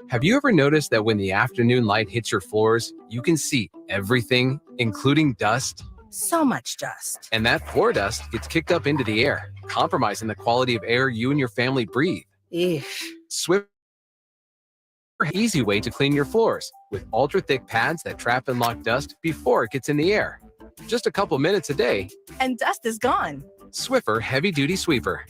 Have you ever noticed that when the afternoon light hits your floors, you can see everything, including dust? So much dust. And that floor dust gets kicked up into the air, compromising the quality of air you and your family breathe. Eesh. Swiffer, easy way to clean your floors with ultra-thick pads that trap and lock dust before it gets in the air. Just a couple minutes a day, And dust is gone. Swiffer Heavy Duty Sweeper.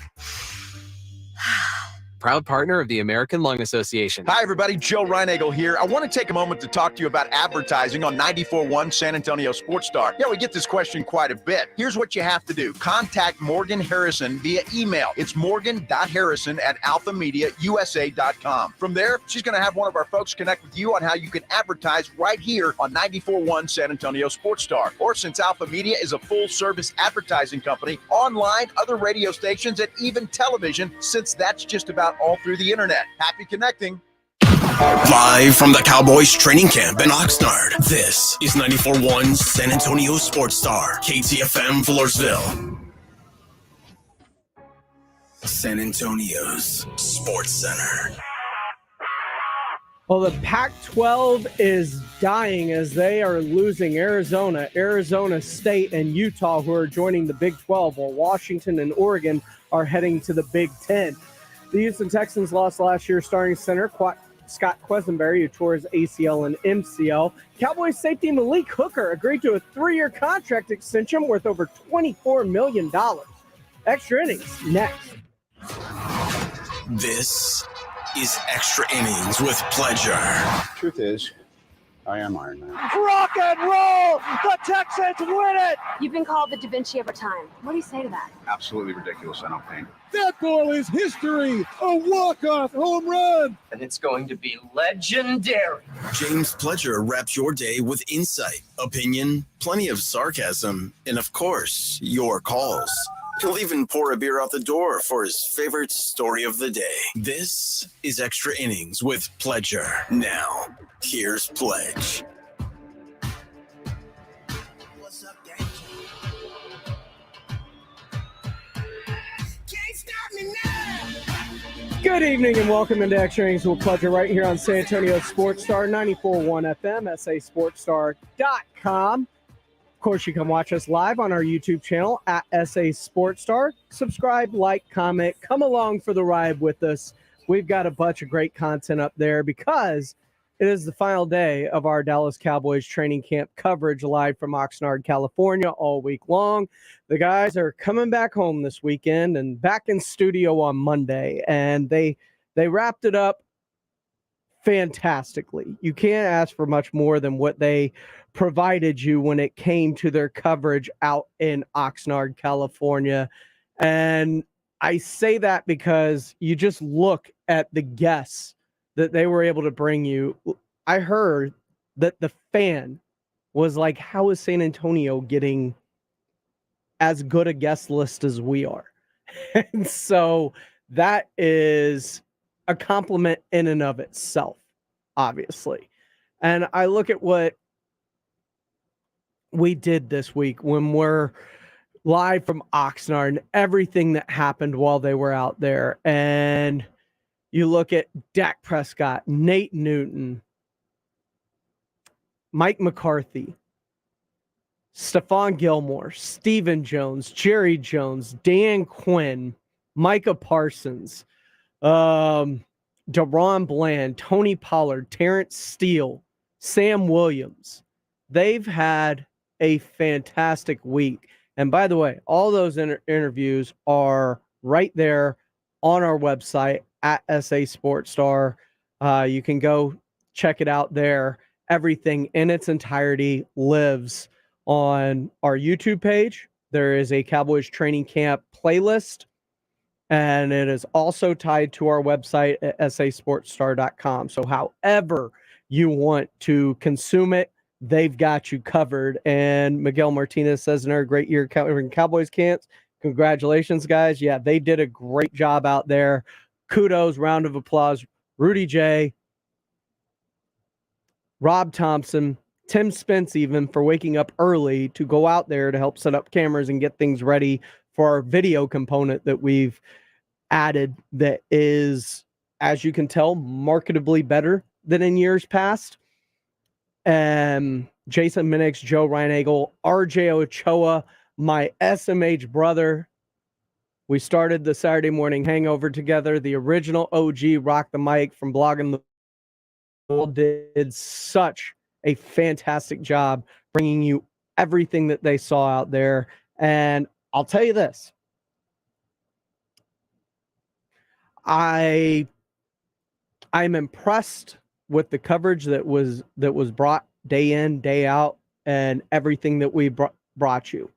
Proud partner of the American Lung Association. Hi, everybody. Joe Reinagel here. I want to take a moment to talk to you about advertising on 94.1 San Antonio Sports Star. Yeah, we get this question quite a bit. Here's what you have to do. Contact Morgan Harrison via email. It's morgan.harrison@alphamediausa.com. From there, she's going to have one of our folks connect with you on how you can advertise right here on 94.1 San Antonio Sports Star. Or since Alpha Media is a full-service advertising company, online, other radio stations, and even television, since that's just about all through the internet. Happy connecting. Live from the Cowboys training camp in Oxnard, this is 94.1 San Antonio Sports Star, KTFM Floresville. San Antonio's Sports Center. Well, the Pac-12 is dying as they are losing Arizona State, and Utah, who are joining the Big 12, while Washington and Oregon are heading to the Big 10. The Houston Texans lost last year's starting center, Scott Quesenberry, who tore his ACL and MCL. Cowboys safety Malik Hooker agreed to a 3-year contract extension worth over $24 million. Extra innings next. This is Extra Innings with Pleasure. Truth is, I am Iron Man. Rock and roll! The Texans win it! You've been called the Da Vinci of our time. What do you say to that? Absolutely ridiculous. I don't paint. That ball is history. A walk-off home run. And it's going to be legendary. James Pledger wraps your day with insight, opinion, plenty of sarcasm, and of course, your calls. He'll even pour a beer out the door for his favorite story of the day. This is Extra Innings with Pledger. Now, here's Pledge. What's up, gang? Can't stop me now. Good evening and welcome into Extra Innings with Pleasure right here on San Antonio Sports Star, 94.1 FM, sasportstar.com. Of course, you can watch us live on our YouTube channel at SA Sports Star. Subscribe, like, comment, come along for the ride with us. We've got a bunch of great content up there because it is the final day of our Dallas Cowboys training camp coverage live from Oxnard, California all week long. The guys are coming back home this weekend and back in studio on Monday, and they wrapped it up fantastically. You can't ask for much more than what they provided you when it came to their coverage out in Oxnard, California. And I say that because you just look at the guests that they were able to bring you. I heard that the fan was like, how is San Antonio getting as good a guest list as we are? And so that is a compliment in and of itself, obviously. And I look at what we did this week when we're live from Oxnard and everything that happened while they were out there. And you look at Dak Prescott, Nate Newton, Mike McCarthy, Stephon Gilmore, Stephen Jones, Jerry Jones, Dan Quinn, Micah Parsons, DeRon Bland, Tony Pollard, Terrence Steele, Sam Williams. They've had a fantastic week. And by the way, all those interviews are right there on our website at SA Sports Star. You can go check it out there. Everything in its entirety lives on our YouTube page. There is a Cowboys training camp playlist, and it is also tied to our website at sasportstar.com. So however you want to consume it, they've got you covered. And Miguel Martinez says another great year covering Cowboys camps. Congratulations, guys. Yeah, they did a great job out there. Kudos, round of applause. Rudy J, Rob Thompson, Tim Spence even for waking up early to go out there to help set up cameras and get things ready for our video component that we've added that is as you can tell, marketably better than in years past. Jason Minix, Joe Reinagel, RJ Ochoa, my SMH brother. We started the Saturday morning hangover together. The original OG Rock the Mic from Blogging the World did such a fantastic job bringing you everything that they saw out there. And I'll tell you this. I'm impressed with the coverage that was brought day in, day out, and everything that we brought you.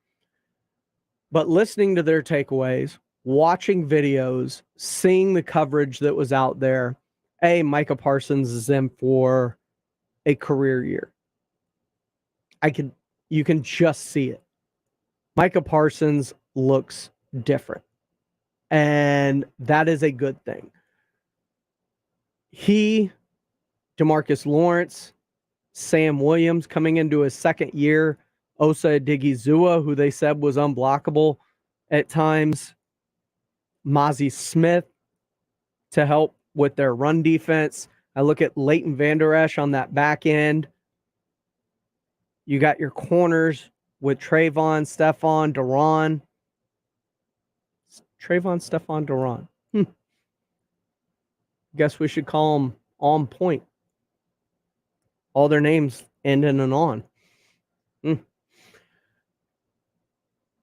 But listening to their takeaways, watching videos, seeing the coverage that was out there, Micah Parsons is in for a career year. You can just see it. Micah Parsons looks different. And that is a good thing. DeMarcus Lawrence, Sam Williams coming into his second year, Osa Odigizua, who they said was unblockable at times, Mozzie Smith to help with their run defense. I look at Leighton Vander Esch on that back end. You got your corners with Trayvon, Stephon, Duran. Duran. Guess we should call them On Point. All their names end in an on.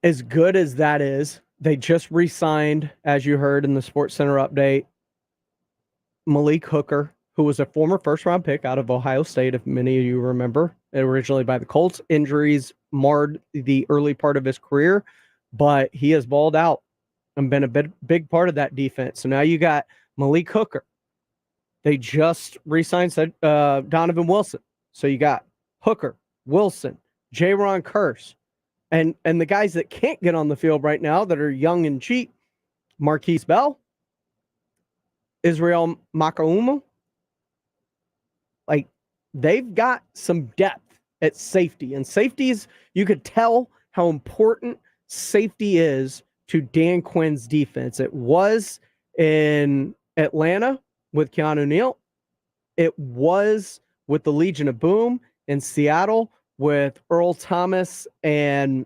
As good as that is, they just re-signed, as you heard in the Sports Center update, Malik Hooker, who was a former first-round pick out of Ohio State, if many of you remember, originally by the Colts. Injuries marred the early part of his career, but he has balled out and been a big part of that defense. So now you got Malik Hooker. They just re-signed Donovan Wilson. So you got Hooker, Wilson, Jaron Kearse, and the guys that can't get on the field right now that are young and cheap, Marquise Bell, Israel Makaumu. Like, they've got some depth at safety. And safeties, you could tell how important safety is to Dan Quinn's defense. It was in Atlanta with Keanu Neal. It was with the Legion of Boom in Seattle with Earl Thomas and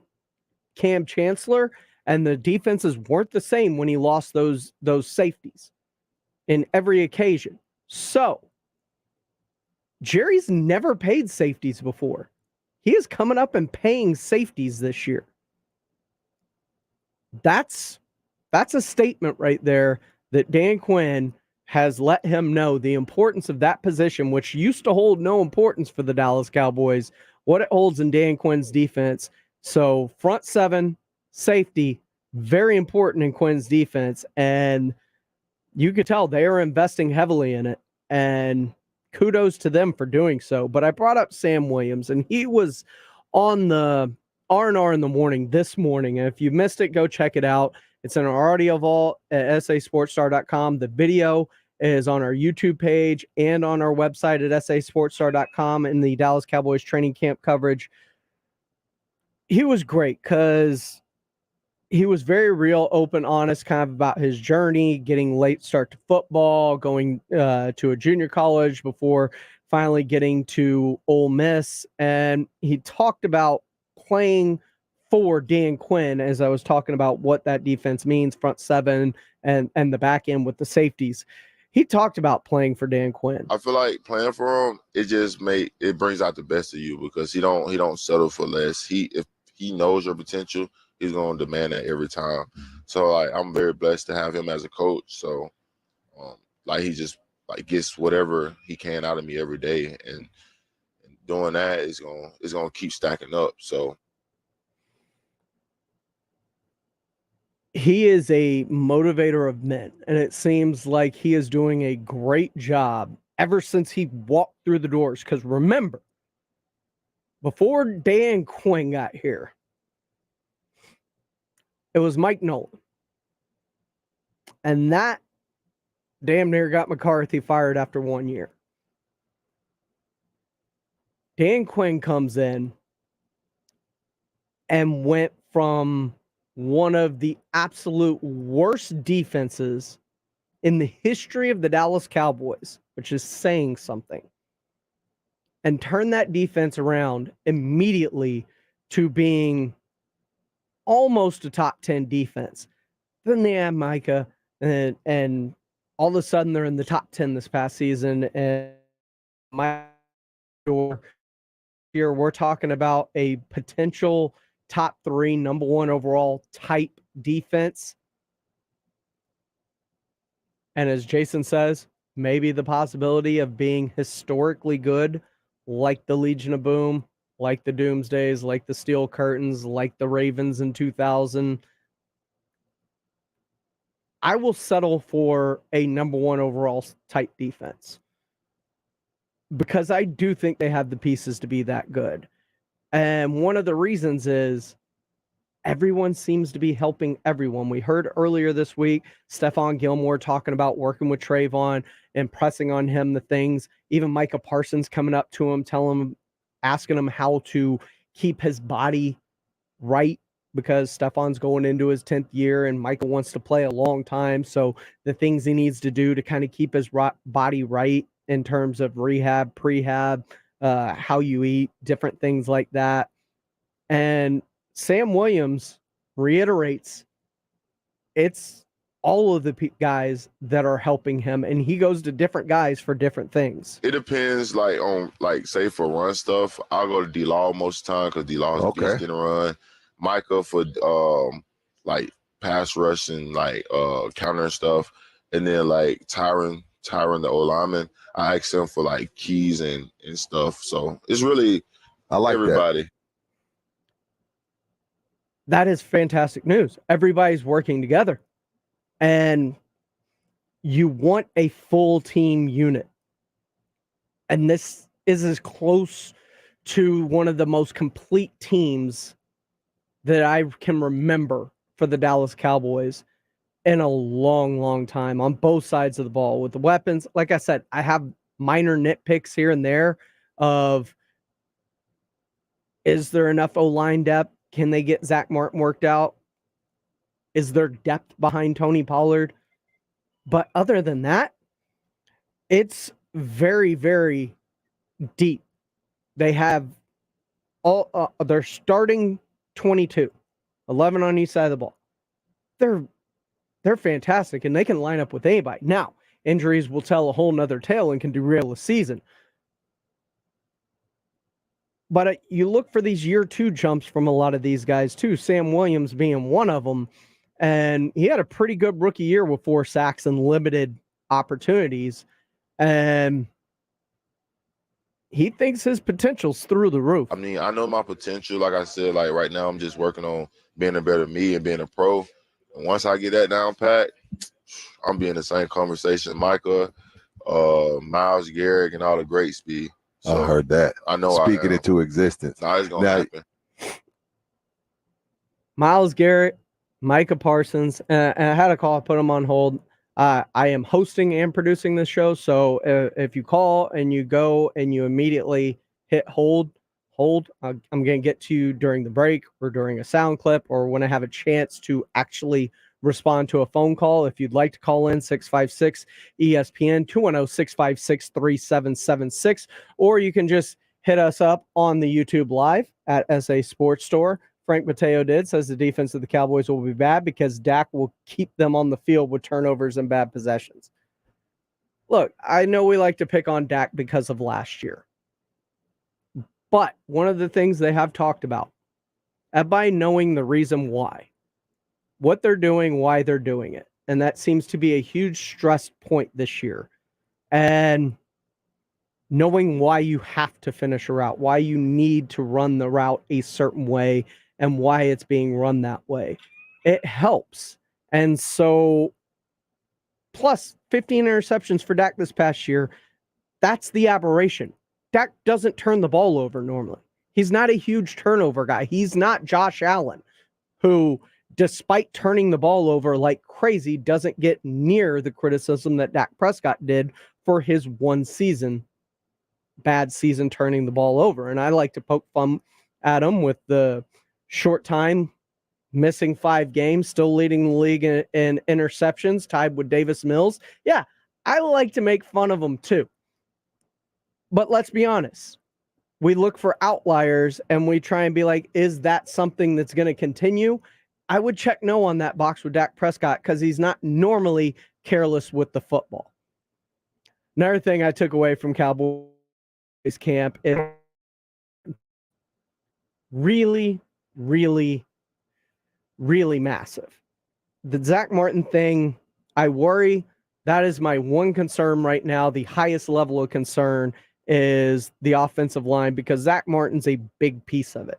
Cam Chancellor. And the defenses weren't the same when he lost those safeties in every occasion. So Jerry's never paid safeties before. He is coming up and paying safeties this year. That's a statement right there that Dan Quinn has let him know the importance of that position, which used to hold no importance for the Dallas Cowboys, what it holds in Dan Quinn's defense. So front seven, safety, very important in Quinn's defense. And you could tell they are investing heavily in it. And kudos to them for doing so. But I brought up Sam Williams, and he was on the R&R in the morning this morning. And if you missed it, go check it out. It's in our audio vault at sasportstar.com. The video is on our YouTube page and on our website at sasportstar.com in the Dallas Cowboys training camp coverage. He was great because he was very real, open, honest, kind of about his journey, getting late start to football, going to a junior college before finally getting to Ole Miss. And he talked about playing for Dan Quinn, as I was talking about what that defense means, front seven and the back end with the safeties. He talked about playing for Dan Quinn. I feel like playing for him, it brings out the best of you because he don't settle for less. If he knows your potential, he's going to demand that every time. So I'm very blessed to have him as a coach. So he just gets whatever he can out of me every day, and doing that is going to keep stacking up. So he is a motivator of men, and it seems like he is doing a great job ever since he walked through the doors. Because remember, before Dan Quinn got here, it was Mike Nolan. And that damn near got McCarthy fired after 1 year. Dan Quinn comes in and went from one of the absolute worst defenses in the history of the Dallas Cowboys, which is saying something, and turn that defense around immediately to being almost a top 10 defense. Then they have Micah, and all of a sudden they're in the top 10 this past season. And here we're talking about a potential top 3, number 1 overall type defense. And as Jason says, maybe the possibility of being historically good, like the Legion of Boom, like the Doomsdays, like the Steel Curtains, like the Ravens in 2000. I will settle for a number 1 overall type defense because I do think they have the pieces to be that good. And one of the reasons is everyone seems to be helping everyone. We heard earlier this week, Stephon Gilmore talking about working with Trayvon and pressing on him the things. Even Micah Parsons coming up to him, asking him how to keep his body right, because Stephon's going into his 10th year and Michael wants to play a long time. So the things he needs to do to kind of keep his body right in terms of rehab, prehab, how you eat, different things like that. And Sam Williams reiterates it's all of the guys that are helping him, and he goes to different guys for different things. It depends, on say for run stuff, I'll go to D-Law most of the time because D-Law's getting a run. Micah for pass rush and counter and stuff, and then Tyron the old lineman, I ask him for keys and stuff. So it's really everybody. That is fantastic news. Everybody's working together. And you want a full team unit. And this is as close to one of the most complete teams that I can remember for the Dallas Cowboys in a long, long time on both sides of the ball with the weapons. Like I said, I have minor nitpicks here and there of, is there enough O-line depth? Can they get Zach Martin worked out? Is there depth behind Tony Pollard? But other than that, it's very, very deep. They have all they're starting 22, 11 on each side of the ball. They're fantastic, and they can line up with anybody. Now, injuries will tell a whole nother tale and can derail a season. But you look for these year 2 jumps from a lot of these guys too, Sam Williams being one of them. And he had a pretty good rookie year with 4 sacks and limited opportunities. And he thinks his potential's through the roof. I mean, I know my potential. Like I said, right now I'm just working on being a better me and being a pro. And once I get that down pat, I'm being the same conversation. Micah, Myles Garrett, and all the great speed. So I heard that. I know. Speaking it to existence. Nah, it's gonna happen. Myles Garrett, Micah Parsons, and I had a call. I put him on hold. I am hosting and producing this show, so if you call and you go and you immediately hit hold, I'm going to get to you during the break or during a sound clip or when I have a chance to actually respond to a phone call. If you'd like to call in, 656 ESPN 210-656-3776, or you can just hit us up on the YouTube live at SA Sports Store. Frank Mateo says the defense of the Cowboys will be bad because Dak will keep them on the field with turnovers and bad possessions. Look, I know we like to pick on Dak because of last year, but one of the things they have talked about, by knowing the reason why, what they're doing, why they're doing it. And that seems to be a huge stress point this year. And knowing why you have to finish a route, why you need to run the route a certain way, and why it's being run that way. It helps. And so, plus 15 interceptions for Dak this past year, that's the aberration. Dak doesn't turn the ball over normally. He's not a huge turnover guy. He's not Josh Allen, who, despite turning the ball over like crazy, doesn't get near the criticism that Dak Prescott did for his one season, bad season turning the ball over. And I like to poke fun at him with the short time, missing 5 games, still leading the league in interceptions, tied with Davis Mills. Yeah, I like to make fun of him too. But let's be honest. We look for outliers and we try and be like, is that something that's going to continue? I would check no on that box with Dak Prescott because he's not normally careless with the football. Another thing I took away from Cowboys camp is really, really, really massive. The Zach Martin thing, I worry. That is my one concern right now. The highest level of concern is the offensive line because Zach Martin's a big piece of it.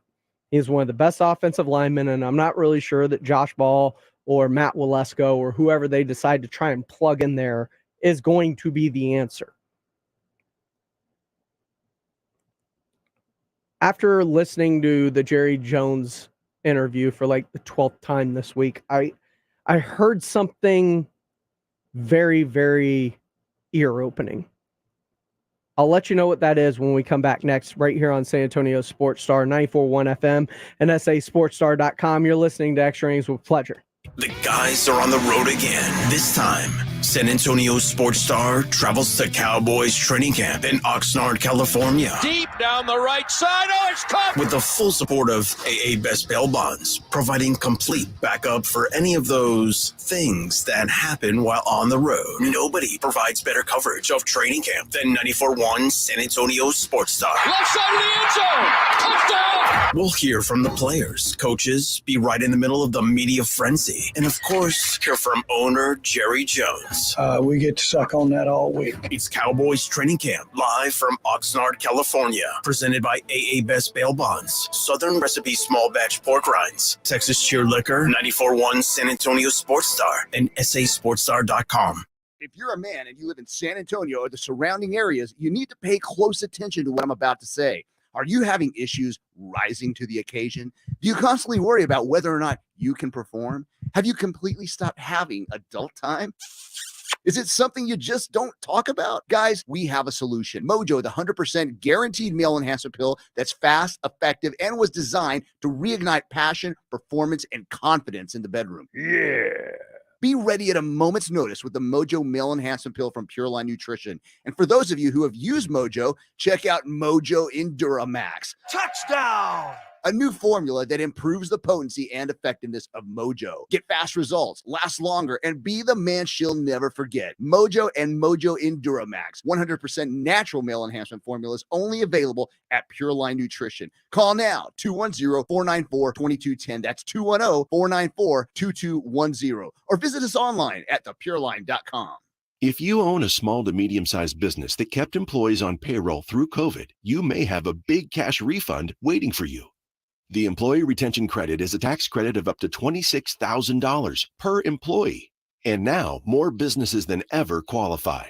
He's one of the best offensive linemen, and I'm not really sure that Josh Ball or Matt Walesko or whoever they decide to try and plug in there is going to be the answer. After listening to the Jerry Jones interview for like the 12th time this week, I heard something very, very ear-opening. I'll let you know what that is when we come back next, right here on San Antonio Sports Star 94.1 FM and sasportstar.com. You're listening to Extra Innings with Pleasure. The guys are on the road again. This time, San Antonio Sports Star travels to Cowboys training camp in Oxnard, California. Deep down the right side. Oh, it's caught. With the full support of AA Best Bail Bonds, providing complete backup for any of those things that happen while on the road. Nobody provides better coverage of training camp than 94.1 San Antonio Sports Star. Left side of the end zone. Touchdown. We'll hear from the players, coaches, be right in the middle of the media frenzy, and of course, hear from owner Jerry Jones. We get to suck on that all week. It's Cowboys training camp, live from Oxnard, California. Presented by AA Best Bail Bonds, Southern Recipe Small Batch Pork Rinds, Texas Cheer Liquor, 94.1 San Antonio Sports Star, and sasportstar.com. If you're a man and you live in San Antonio or the surrounding areas, you need to pay close attention to what I'm about to say. Are you having issues rising to the occasion? Do you constantly worry about whether or not you can perform? Have you completely stopped having adult time? Is it something you just don't talk about? Guys, we have a solution. Mojo, the 100% guaranteed male enhancement pill that's fast, effective, and was designed to reignite passion, performance, and confidence in the bedroom. Yeah. Be ready at a moment's notice with the Mojo Male Enhancement Pill from Pure Line Nutrition. And for those of you who have used Mojo, check out Mojo Enduramax. Touchdown! A new formula that improves the potency and effectiveness of Mojo. Get fast results, last longer, and be the man she'll never forget. Mojo and Mojo Enduramax. 100% natural male enhancement formulas only available at Pure Line Nutrition. Call now, 210-494-2210. That's 210-494-2210. Or visit us online at thepureline.com. If you own a small to medium-sized business that kept employees on payroll through COVID, you may have a big cash refund waiting for you. The Employee Retention Credit is a tax credit of up to $26,000 per employee. And now, more businesses than ever qualify.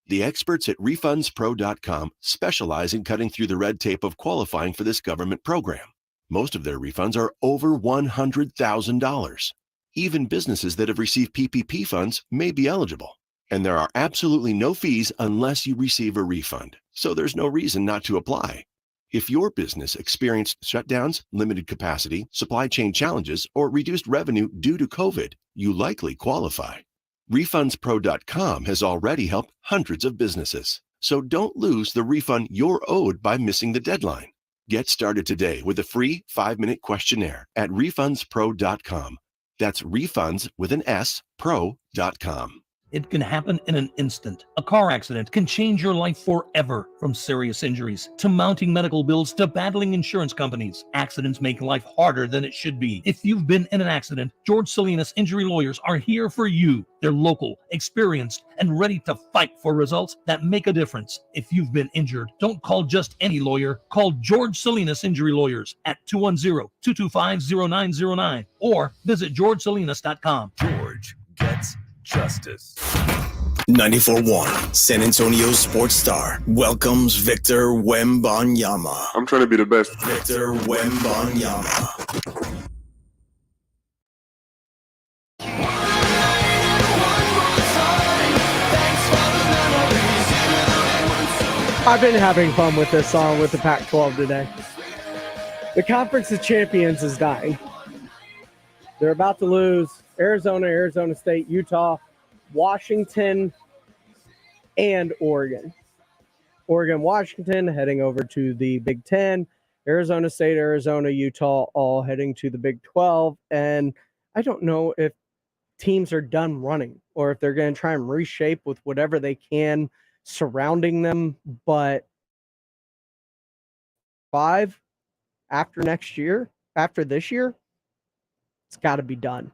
The experts at RefundsPro.com specialize in cutting through the red tape of qualifying for this government program. Most of their refunds are over $100,000. Even businesses that have received PPP funds may be eligible. And there are absolutely no fees unless you receive a refund. So there's no reason not to apply. If your business experienced shutdowns, limited capacity, supply chain challenges, or reduced revenue due to COVID, you likely qualify. RefundsPro.com has already helped hundreds of businesses. So don't lose the refund you're owed by missing the deadline. Get started today with a free 5-minute questionnaire at RefundsPro.com. That's refunds with an S, pro.com. It can happen in an instant. A car accident can change your life forever, from serious injuries to mounting medical bills to battling insurance companies. Accidents make life harder than it should be. If you've been in an accident, George Salinas Injury Lawyers are here for you. They're local, experienced, and ready to fight for results that make a difference. If you've been injured, don't call just any lawyer. Call George Salinas Injury Lawyers at 210-225-0909 or visit georgesalinas.com. George gets justice. 94.1 San Antonio Sports Star welcomes Victor Wembanyama. I'm trying to be the best. Victor Wembanyama. I've been having fun with this song with the Pac-12 today. The Conference of Champions is dying. They're about to lose Arizona, Arizona State, Utah, Washington, and Oregon. Oregon, Washington heading over to the Big Ten. Arizona State, Arizona, Utah all heading to the Big 12. And I don't know if teams are done running or if they're going to try and reshape with whatever they can surrounding them. But 5 after next year, after this year, it's got to be done.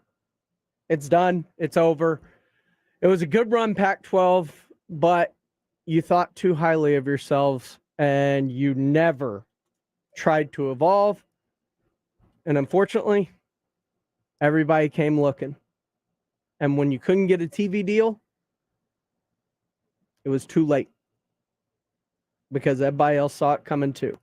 It's done. It's over. It was a good run, Pac-12, but you thought too highly of yourselves and you never tried to evolve. And unfortunately, everybody came looking. And when you couldn't get a TV deal, it was too late because everybody else saw it coming too.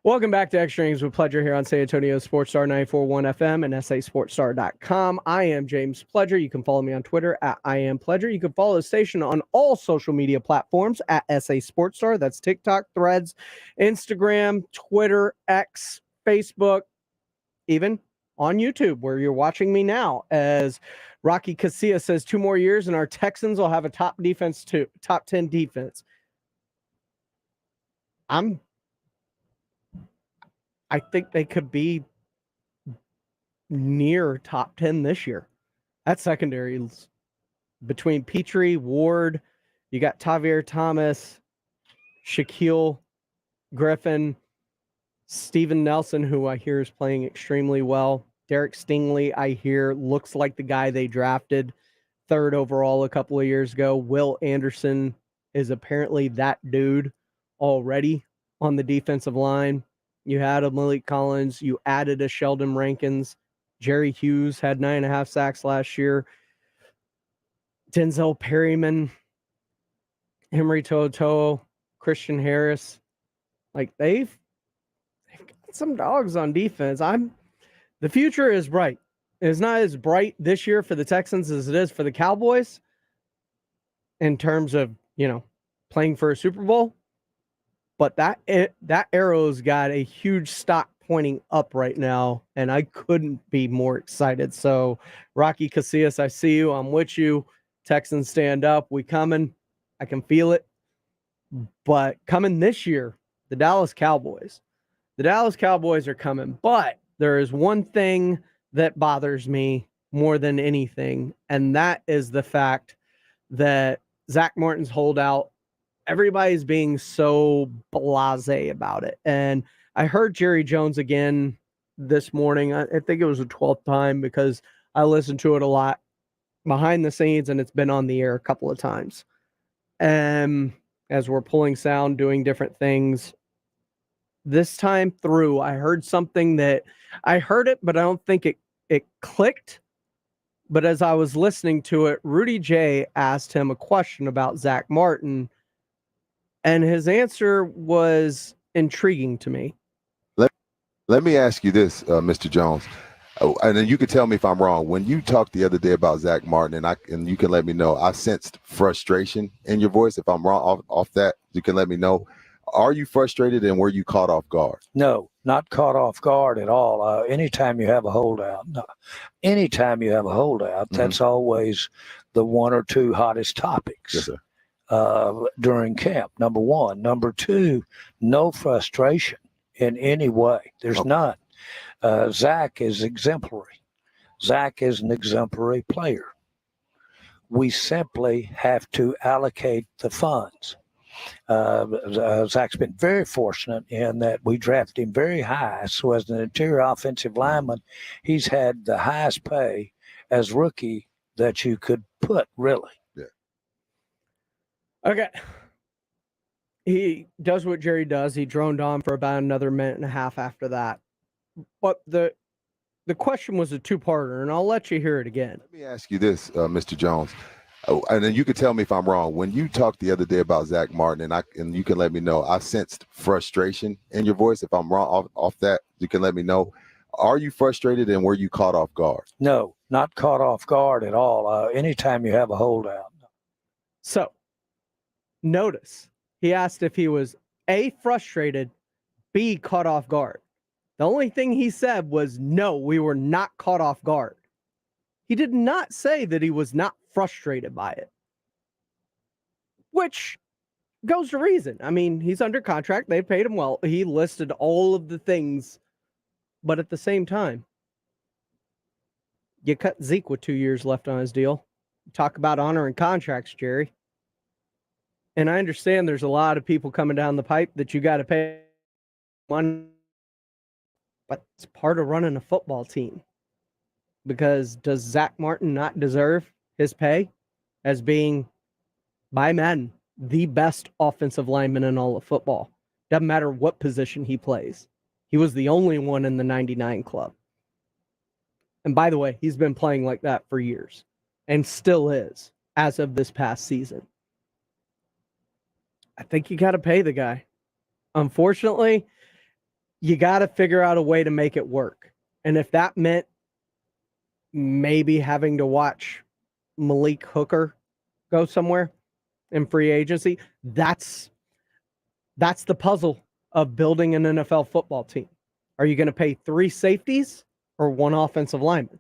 Welcome back to Extra Innings with Pledger here on San Antonio Sports Star 94.1 FM and sasportstar.com. I am James Pledger. You can follow me on Twitter at I am Pledger. You can follow the station on all social media platforms at SA Sports Star. That's TikTok, Threads, Instagram, Twitter, X, Facebook, even on YouTube where you're watching me now. As Rocky Casillas says, 2 more years and our Texans will have a top 10 defense. I think they could be near top 10 this year. That secondary between Petrie, Ward, you got Tavier Thomas, Shaquille Griffin, Steven Nelson, who I hear is playing extremely well. Derek Stingley, I hear, looks like the guy they drafted 3rd overall a couple of years ago. Will Anderson is apparently that dude already on the defensive line. You had a Malik Collins. You added a Sheldon Rankins. Jerry Hughes had 9.5 sacks last year. Denzel Perryman, Henry To'oTo'o, Christian Harris. Like they've got some dogs on defense. The future is bright. It's not as bright this year for the Texans as it is for the Cowboys in terms of, playing for a Super Bowl. But that arrow's got a huge stock pointing up right now, and I couldn't be more excited. So, Rocky Casillas, I see you. I'm with you. Texans stand up. We coming. I can feel it. But coming this year, the Dallas Cowboys. The Dallas Cowboys are coming. But there is one thing that bothers me more than anything, and that is the fact that Zach Martin's holdout. Everybody's being so blasé about it. And I heard Jerry Jones again this morning. I think it was the 12th time because I listened to it a lot behind the scenes and it's been on the air a couple of times. And as we're pulling sound, doing different things, this time through, I heard something that I heard it, but I don't think it clicked. But as I was listening to it, Rudy J asked him a question about Zach Martin. And his answer was intriguing to me. Let me ask you this, Mr. Jones, and then you can tell me if I'm wrong. When you talked the other day about Zach Martin, and you can let me know, I sensed frustration in your voice. If I'm wrong off that, you can let me know. Are you frustrated and were you caught off guard? No, not caught off guard at all. Anytime you have a holdout, that's always the 1 or 2 hottest topics. Yes, sir. During camp, number 1. Number 2, no frustration in any way. There's none. Zach is exemplary. Zach is an exemplary player. We simply have to allocate the funds. Zach's been very fortunate in that we drafted him very high. So as an interior offensive lineman, he's had the highest pay as rookie that you could put, really. Okay. He does what Jerry does. He droned on for about another minute and a half after that. But the question was a 2-parter, and I'll let you hear it again. Let me ask you this, Mr. Jones, and then you can tell me if I'm wrong. When you talked the other day about Zach Martin, and you can let me know, I sensed frustration in your voice. If I'm wrong off that, you can let me know. Are you frustrated and were you caught off guard? No, not caught off guard at all. Anytime you have a holdout. So, notice he asked if he was A, frustrated, B, caught off guard. The only thing he said was, no, we were not caught off guard. He did not say that he was not frustrated by it, which goes to reason. I mean, he's under contract. They paid him well. He listed all of the things, but at the same time, you cut Zeke with 2 years left on his deal. Talk about honoring contracts, Jerry. And I understand there's a lot of people coming down the pipe that you got to pay money, but it's part of running a football team. Because does Zach Martin not deserve his pay as being, by men, the best offensive lineman in all of football? Doesn't matter what position he plays. He was the only one in the 99 club. And by the way, he's been playing like that for years and still is as of this past season. I think you got to pay the guy. Unfortunately, you got to figure out a way to make it work. And if that meant maybe having to watch Malik Hooker go somewhere in free agency, that's the puzzle of building an NFL football team. Are you going to pay 3 safeties or 1 offensive lineman?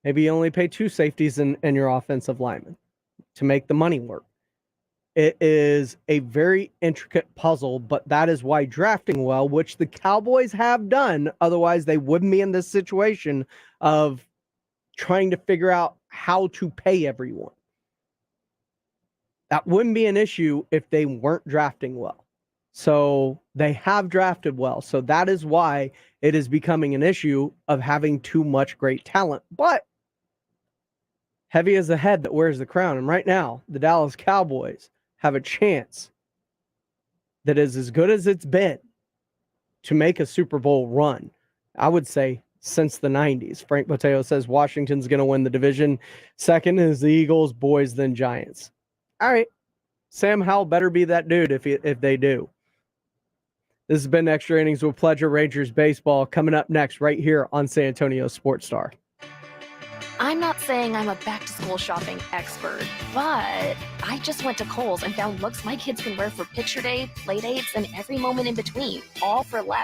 Maybe you only pay 2 safeties and your offensive lineman to make the money work. It is a very intricate puzzle, but that is why drafting well, which the Cowboys have done, otherwise they wouldn't be in this situation of trying to figure out how to pay everyone. That wouldn't be an issue if they weren't drafting well. So they have drafted well. So that is why it is becoming an issue of having too much great talent. But heavy is the head that wears the crown. And right now, the Dallas Cowboys have a chance that is as good as it's been to make a Super Bowl run. I would say since the 90s. Frank Mateo says Washington's going to win the division. Second is the Eagles, boys, then Giants. All right. Sam Howell better be that dude if they do. This has been Extra Innings with Pleasure Rangers Baseball, coming up next right here on San Antonio Sports Star. I'm not saying I'm a back-to-school shopping expert, but I just went to Kohl's and found looks my kids can wear for picture day, play dates, and every moment in between, all for less.